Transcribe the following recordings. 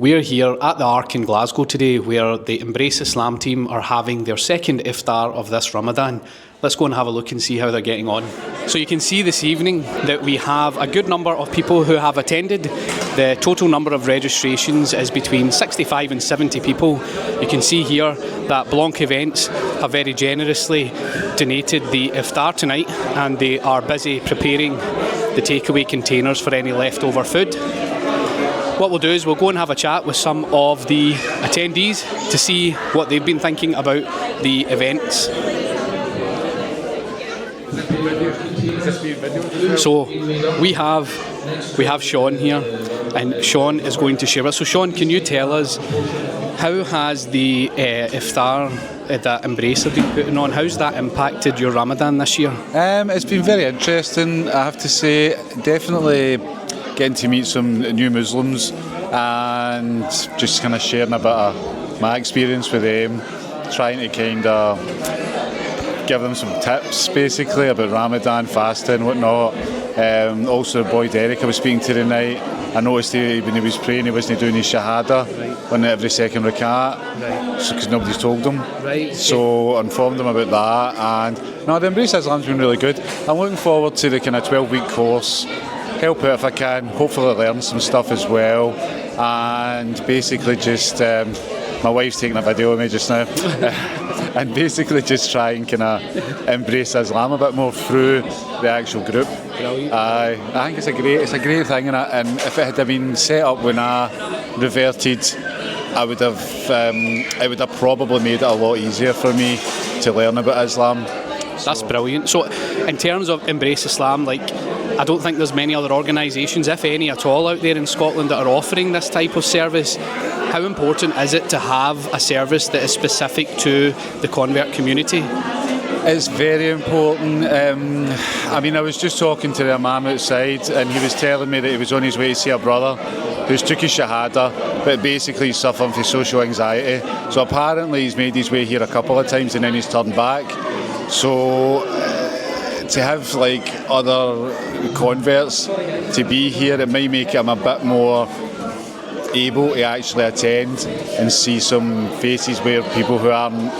We're here at the Ark in Glasgow today, where the Embrace Islam team are having their second Iftar of this Ramadan. Let's go and have a look and see how they're getting on. So you can see this evening that we have a good number of people who have attended. The total number of registrations is between 65 and 70 people. You can see here that Blanc Events have very generously donated the Iftar tonight, and they are busy preparing the takeaway containers for any leftover food. What we'll do is we'll go and have a chat with some of the attendees to see what they've been thinking about the events. So we have Sean here, and Sean is going to share with us. So Sean, can you tell us, how has the Iftar that Embrace have been putting on, how's that impacted your Ramadan this year? It's been very interesting, I have to say. Definitely getting to meet some new Muslims and just kind of sharing a bit of my experience with them, trying to kind of give them some tips basically about Ramadan, fasting, whatnot. Also the boy Derek I was speaking to tonight, I noticed when he was praying he wasn't doing his shahada on every second rakat, because nobody's told him. So I informed him about that, and no, the Embrace Islam's been really good. I'm looking forward to the kind of 12-week course, help out if I can, hopefully learn some stuff as well, and basically just, my wife's taking a video of me just now, and basically just try and kind of embrace Islam a bit more through the actual group. I think it's a great thing, and if it had been set up when I reverted, it would have probably made it a lot easier for me to learn about Islam. That's brilliant. So in terms of Embrace Islam, I don't think there's many other organisations, if any at all, out there in Scotland that are offering this type of service. How important is it to have a service that is specific to the convert community? It's very important. I was just talking to the Imam outside, and he was telling me that he was on his way to see a brother who's took his shahada, but basically he's suffering from social anxiety. So apparently he's made his way here a couple of times and then he's turned back. So to have other converts to be here, it might make him a bit more able to actually attend and see some faces where people who aren't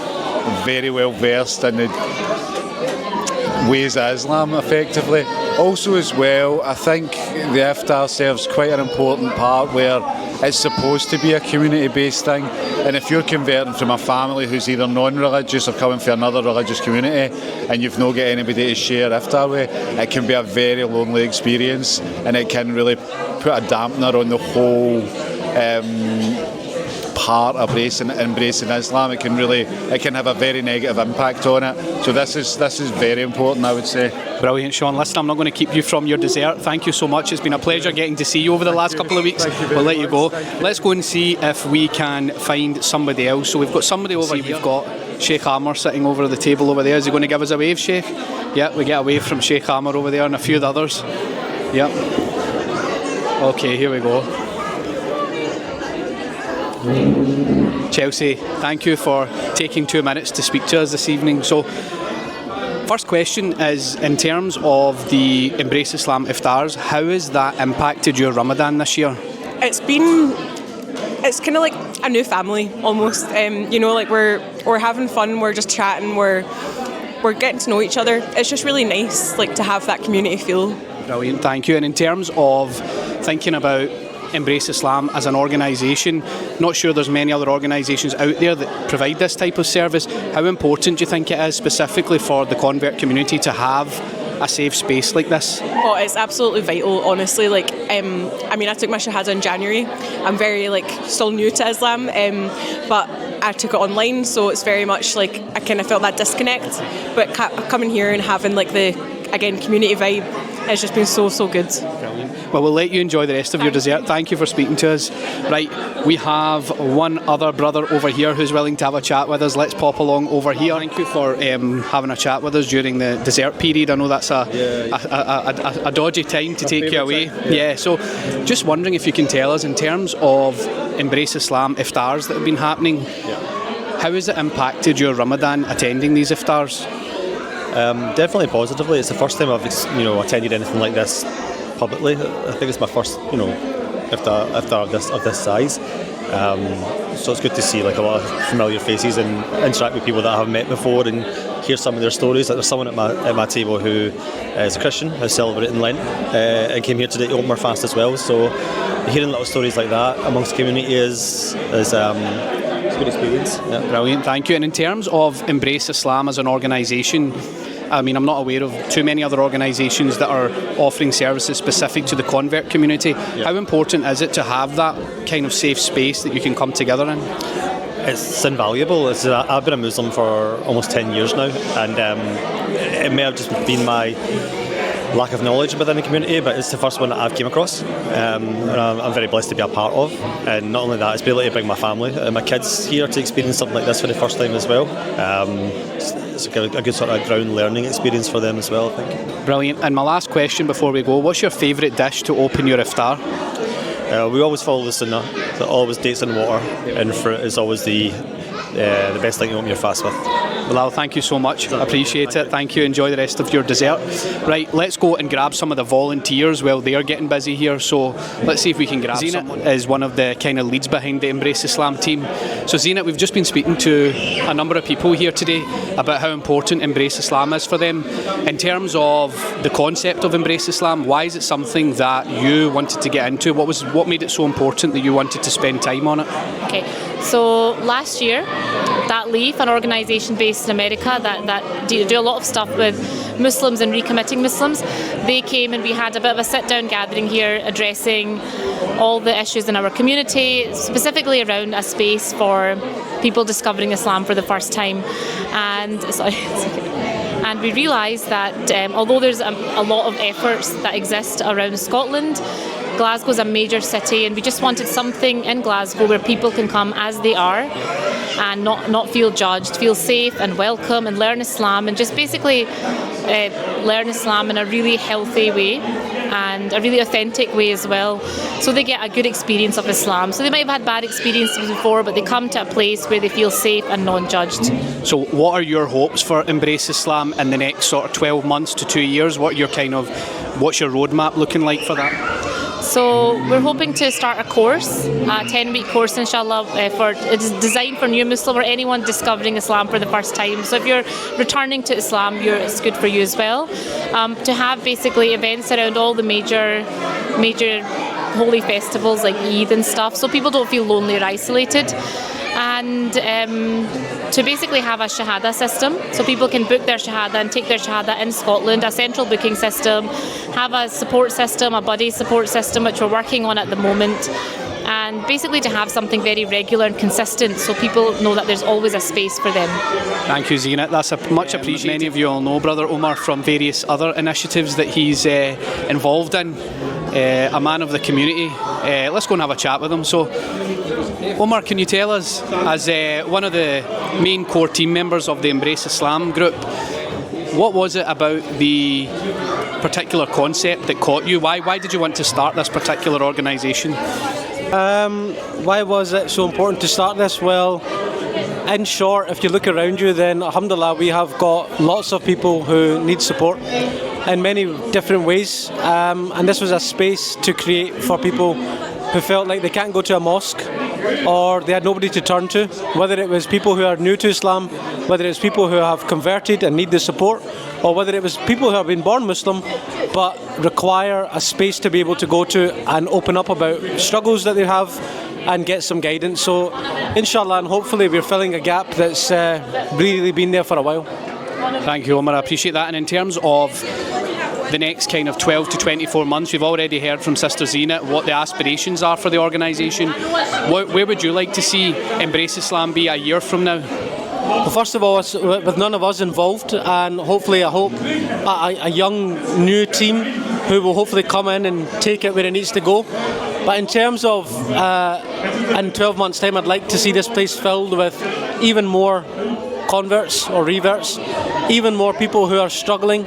very well versed in the ways of Islam effectively. Also as well, I think the Iftar serves quite an important part where it's supposed to be a community-based thing, and if you're converting from a family who's either non-religious or coming from another religious community and you've not got anybody to share Iftar with, it can be a very lonely experience, and it can really put a dampener on the whole part of embracing Islam. It can have a very negative impact on it. So this is very important, I would say. Brilliant, Sean. Listen, I'm not going to keep you from your dessert. Thank you so much. It's been a pleasure getting to see you over the last couple of weeks. We'll let you go. Let's go and see if we can find somebody else. So we've got somebody over here. We've got Sheikh Ameer sitting over the table over there. Is he going to give us a wave, Sheikh? Yeah, we get a wave from Sheikh Ameer over there and a few of the others. Yep. Okay, here we go. Chelsea, thank you for taking 2 minutes to speak to us this evening. So, first question is, in terms of the Embrace Islam Iftars, how has that impacted your Ramadan this year? It's kind of like a new family almost. We're having fun, we're just chatting, we're getting to know each other. It's just really nice to have that community feel. Brilliant, thank you. And in terms of thinking about Embrace Islam as an organisation, not sure there's many other organisations out there that provide this type of service. How important do you think it is specifically for the convert community to have a safe space like this? Oh, it's absolutely vital, honestly. I took my shahada in January. I'm very still new to Islam, but I took it online, so it's very much I kind of felt that disconnect. But coming here and having the community vibe, it's just been so good. Brilliant. Well, we'll let you enjoy the rest of your dessert. Thank you for speaking to us. Right, we have one other brother over here who's willing to have a chat with us. Let's pop along over here. Thank you for having a chat with us during the dessert period. I know that's a dodgy time to take you away. Yeah, so just wondering if you can tell us, in terms of Embrace Islam Iftars that have been happening, how has it impacted your Ramadan attending these Iftars? Definitely positively. It's the first time I've attended anything like this publicly. I think it's my first Iftar of this size. So it's good to see like a lot of familiar faces and interact with people that I have met before and hear some of their stories. Like there's someone at my table who is a Christian, who's celebrating Lent, and came here today to open our fast as well. So hearing little stories like that amongst the community is it's a good experience. Yeah. Brilliant, thank you. And in terms of Embrace Islam as an organisation, I mean, I'm not aware of too many other organisations that are offering services specific to the convert community. Yeah. How important is it to have that kind of safe space that you can come together in? It's invaluable. I've been a Muslim for almost 10 years now, and it may have just been my lack of knowledge within the community, but it's the first one that I've came across, and I'm very blessed to be a part of. And not only that, it's been able to bring my family and my kids here to experience something like this for the first time as well. It's a good sort of ground learning experience for them as well, I think. Brilliant. And my last question before we go, what's your favourite dish to open your iftar? We always follow the sunnah, so always dates and water, and fruit is always the best thing to open your fast with. Bilal, thank you so much. Appreciate it. Thank you. Enjoy the rest of your dessert. Right, let's go and grab some of the volunteers while they're getting busy here. So let's see if we can grab someone. Is one of the kind of leads behind the Embrace Islam team. So Zeenat, we've just been speaking to a number of people here today about how important Embrace Islam is for them. In terms of the concept of Embrace Islam, why is it something that you wanted to get into? What made it so important that you wanted to spend time on it? Okay, so last year, That Leaf, an organisation based in America that do a lot of stuff with Muslims and recommitting Muslims, they came and we had a bit of a sit-down gathering here addressing all the issues in our community, specifically around a space for people discovering Islam for the first time. And we realised that although there's a lot of efforts that exist around Scotland, Glasgow is a major city, and we just wanted something in Glasgow where people can come as they are and not feel judged, feel safe and welcome, and learn Islam, and just basically learn Islam in a really healthy way and a really authentic way as well, so they get a good experience of Islam. So they might have had bad experiences before, but they come to a place where they feel safe and non-judged. So what are your hopes for Embrace Islam in the next sort of 12 months to 2 years? What's your roadmap looking like for that? So we're hoping to start a course, a 10-week course inshallah, it's designed for new Muslim or anyone discovering Islam for the first time. So if you're returning to Islam, it's good for you as well. To have basically events around all the major holy festivals like Eid and stuff, so people don't feel lonely or isolated. And to basically have a shahada system, so people can book their shahada and take their shahada in Scotland, a central booking system, have a support system, a buddy support system, which we're working on at the moment, and basically to have something very regular and consistent so people know that there's always a space for them. Thank you, Zeenat. That's much appreciated. Many of you all know Brother Omar from various other initiatives that he's involved in, a man of the community. Let's go and have a chat with him. So, Omar, can you tell us, as one of the main core team members of the Embrace Islam group, what was it about the particular concept that caught you? Why did you want to start this particular organisation? Why was it so important to start this? Well, in short, if you look around you, then alhamdulillah, we have got lots of people who need support in many different ways, and this was a space to create for people who felt like they can't go to a mosque or they had nobody to turn to, whether it was people who are new to Islam, whether it's people who have converted and need the support, or whether it was people who have been born Muslim but require a space to be able to go to and open up about struggles that they have and get some guidance. So inshallah and hopefully we're filling a gap that's really been there for a while. Thank you, Omar, I appreciate that. And in terms of the next kind of 12 to 24 months, we've already heard from Sister Zeenat what the aspirations are for the organisation. Where would you like to see Embrace Islam be a year from now? Well, first of all, with none of us involved, and hopefully I hope a young new team who will hopefully come in and take it where it needs to go. But in terms of in 12 months time, I'd like to see this place filled with even more converts or reverts, even more people who are struggling,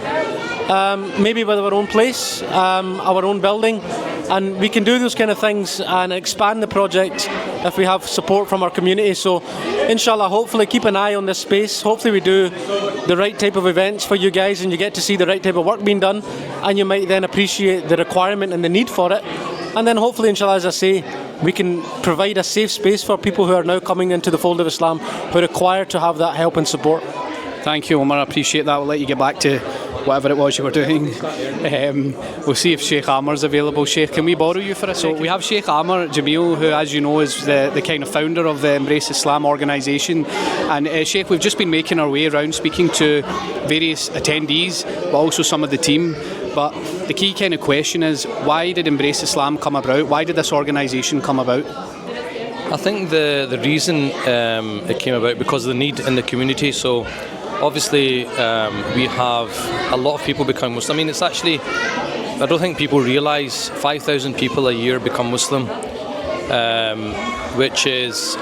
maybe with our own place, our own building, and we can do those kind of things and expand the project if we have support from our community. So inshallah, hopefully keep an eye on this space. Hopefully we do the right type of events for you guys and you get to see the right type of work being done, and you might then appreciate the requirement and the need for it. And then hopefully, inshallah, as I say, we can provide a safe space for people who are now coming into the fold of Islam, who are required to have that help and support. Thank you, Omar. I appreciate that. We'll let you get back to whatever it was you were doing. We'll see if Sheikh Amar's available. Sheikh, can we borrow you for a second? So we have Sheikh Amar Jamil, who, as you know, is the kind of founder of the Embrace Islam organisation. And Sheikh, we've just been making our way around speaking to various attendees, but also some of the team. But the key kind of question is, why did Embrace Islam come about? Why did this organisation come about? I think the reason it came about because of the need in the community. So obviously we have a lot of people become Muslim. I mean, it's actually, I don't think people realise 5,000 people a year become Muslim, which is,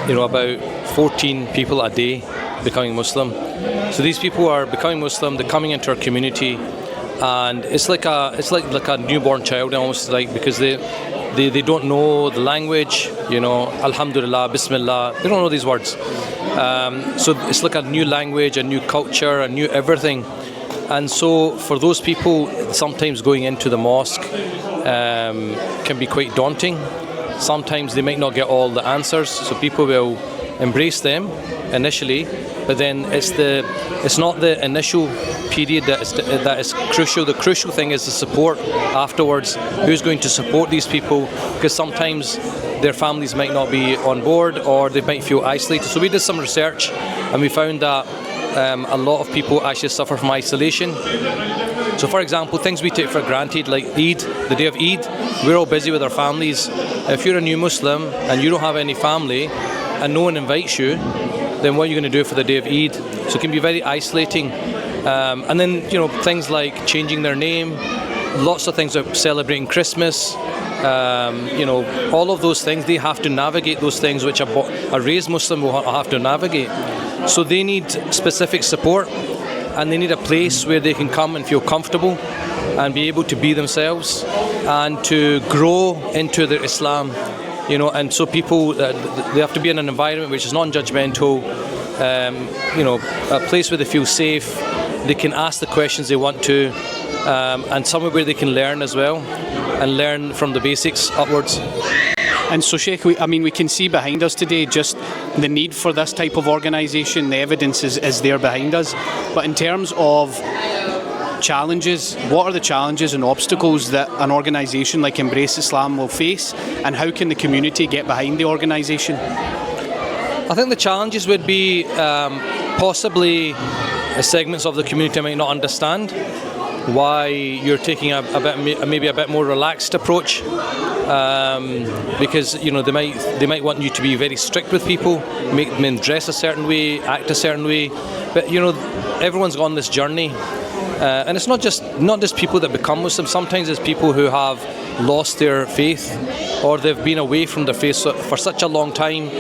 you know, about 14 people a day becoming Muslim. So these people are becoming Muslim, they're coming into our community, and it's like a newborn child almost, like, because they don't know the language, you know, Alhamdulillah, Bismillah, they don't know these words. So it's like a new language, a new culture, a new everything. And so for those people, sometimes going into the mosque can be quite daunting. Sometimes they might not get all the answers, so people will embrace them initially, but then it's not the initial period that is crucial. The crucial thing is the support afterwards. Who's going to support these people? Because sometimes their families might not be on board, or they might feel isolated. So we did some research, and we found that a lot of people actually suffer from isolation. So for example, things we take for granted, like Eid, the day of Eid, we're all busy with our families. If you're a new Muslim and you don't have any family and no one invites you, then what are you going to do for the day of Eid? So it can be very isolating. And then, you know, things like changing their name, lots of things like celebrating Christmas, you know, all of those things, they have to navigate those things which a raised Muslim will have to navigate. So they need specific support, and they need a place where they can come and feel comfortable and be able to be themselves and to grow into their Islam, you know. And so people, they have to be in an environment which is non-judgmental, you know, a place where they feel safe, they can ask the questions they want to, and somewhere where they can learn as well, and learn from the basics upwards. And so, Sheikh, we can see behind us today just the need for this type of organisation. The evidence is there behind us. But in terms of challenges, what are the challenges and obstacles that an organisation like Embrace Islam will face, and how can the community get behind the organisation? I think the challenges would be possibly segments of the community might not understand why you're taking maybe a bit more relaxed approach, because, you know, they might want you to be very strict with people, make them dress a certain way, act a certain way. But, you know, everyone's on this journey, and it's not just people that become Muslim. Sometimes it's people who have lost their faith, or they've been away from their faith for such a long time,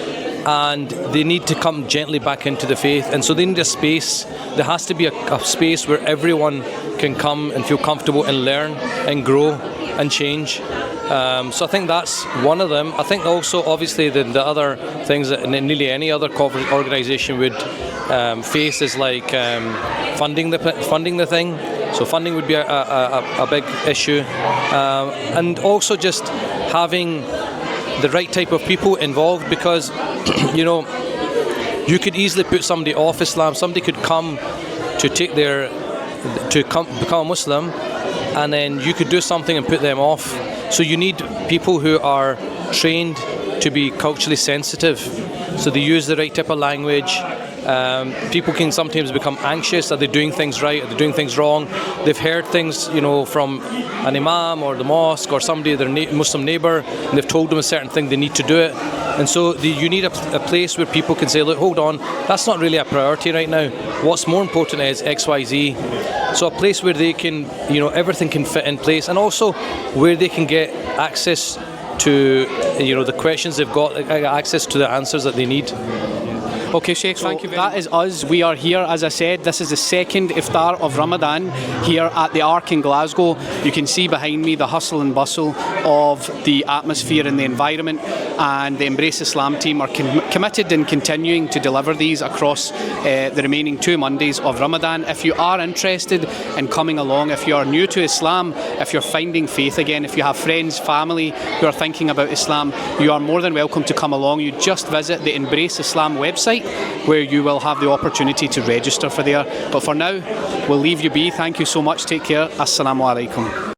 and they need to come gently back into the faith. And so they need a space. There has to be a space where everyone can come and feel comfortable and learn and grow and change. So I think that's one of them. I think also, obviously, the other things that nearly any other organisation would face is like funding the thing. So funding would be a big issue, and also just having the right type of people involved, because you know, you could easily put somebody off Islam. Somebody could come to become a Muslim, and then you could do something and put them off. So you need people who are trained to be culturally sensitive, so they use the right type of language. People can sometimes become anxious. Are they doing things right? Are they doing things wrong? They've heard things, you know, from an imam or the mosque or somebody, their Muslim neighbour, and they've told them a certain thing, they need to do it. And so you need a place where people can say, look, hold on, that's not really a priority right now. What's more important is X, Y, Z. So a place where they can, you know, everything can fit in place, and also where they can get access to, you know, the questions they've got, access to the answers that they need. Okay, Sheikh, thank you very much. That is us. We are here, as I said, this is the second Iftar of Ramadan here at the Ark in Glasgow. You can see behind me the hustle and bustle of the atmosphere and the environment. and the Embrace Islam team are committed in continuing to deliver these across the remaining 2 Mondays of Ramadan. If you are interested in coming along, if you are new to Islam, if you're finding faith again, if you have friends, family who are thinking about Islam, you are more than welcome to come along. You just visit the Embrace Islam website, where you will have the opportunity to register for there. But for now, we'll leave you be. Thank you so much. Take care. Assalamu alaikum.